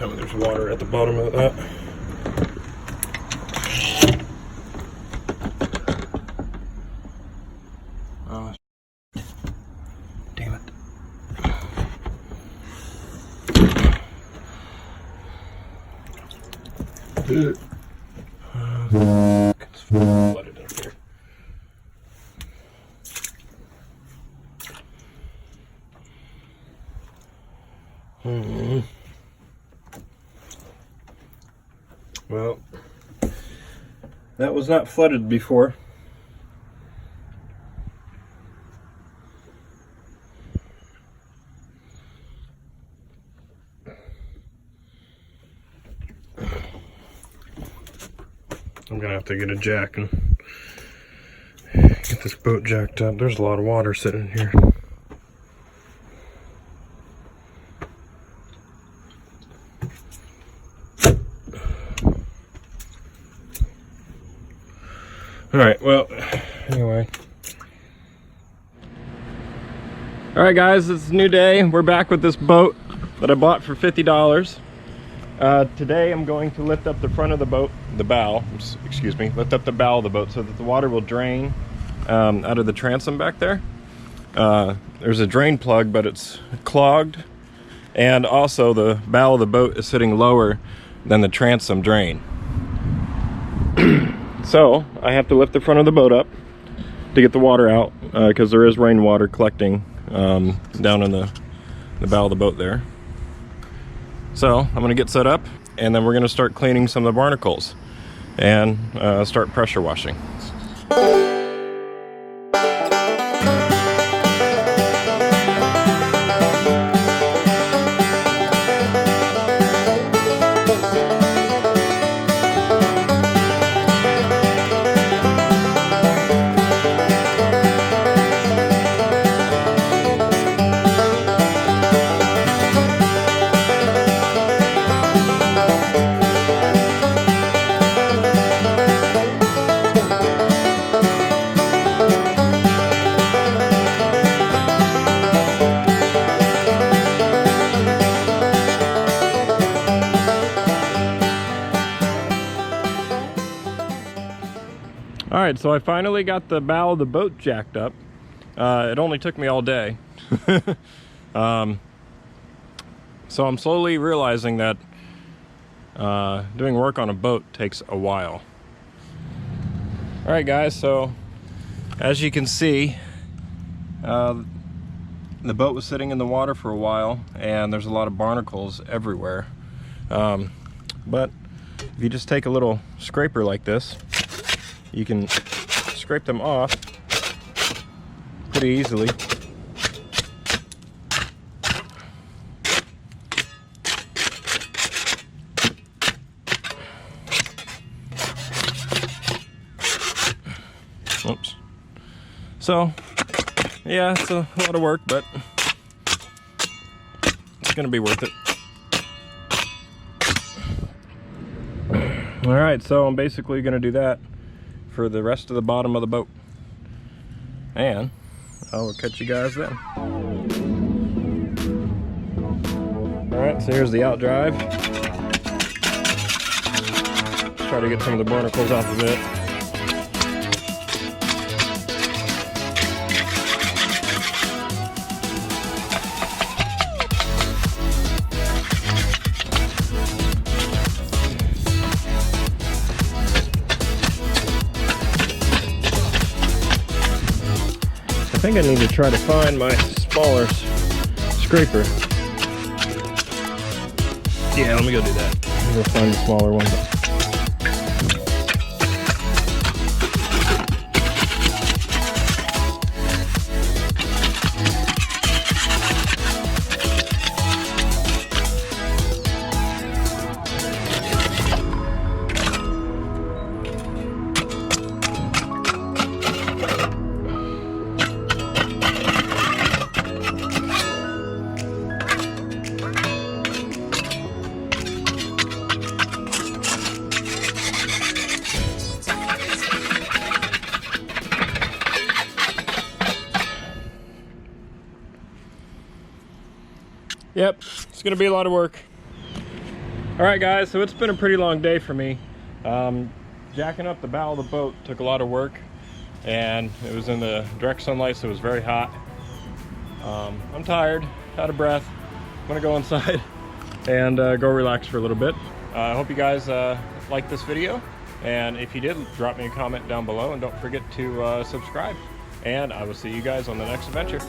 tell me there's water at the bottom of that. Oh, damn it. It's flooded up here. Well, that was not flooded before. I'm gonna have to get a jack and get this boat jacked up. There's a lot of water sitting here. Alright, well, anyway. Alright guys, it's a new day. We're back with this boat that I bought for $50. Today I'm going to lift up the front of the boat, the bow, excuse me, lift up the bow of the boat so that the water will drain out of the transom back there. There's a drain plug, but it's clogged, and also the bow of the boat is sitting lower than the transom drain. So I have to lift the front of the boat up to get the water out because there is rainwater collecting down in the bow of the boat there. So I'm going to get set up, and then we're going to start cleaning some of the barnacles and start pressure washing. Alright, so I finally got the bow of the boat jacked up. It only took me all day. So I'm slowly realizing that doing work on a boat takes a while. Alright guys, so as you can see, the boat was sitting in the water for a while, and there's a lot of barnacles everywhere. But if you just take a little scraper like this, you can scrape them off pretty easily. Oops. So, yeah, it's a lot of work, but it's gonna be worth it. Alright, so I'm basically gonna do that for the rest of the bottom of the boat, and I will catch you guys then. Alright, so here's the outdrive. Try to get some of the barnacles off of it. I think I need to try to find my smaller scraper. Yeah, let me go do that. I'm gonna find the smaller one. Yep, it's gonna be a lot of work. All right, guys, so it's been a pretty long day for me. Jacking up the bow of the boat took a lot of work, and it was in the direct sunlight, so it was very hot. I'm tired, out of breath. I'm gonna go inside and go relax for a little bit. I hope you guys liked this video, and if you did, drop me a comment down below, and don't forget to subscribe. And I will see you guys on the next adventure.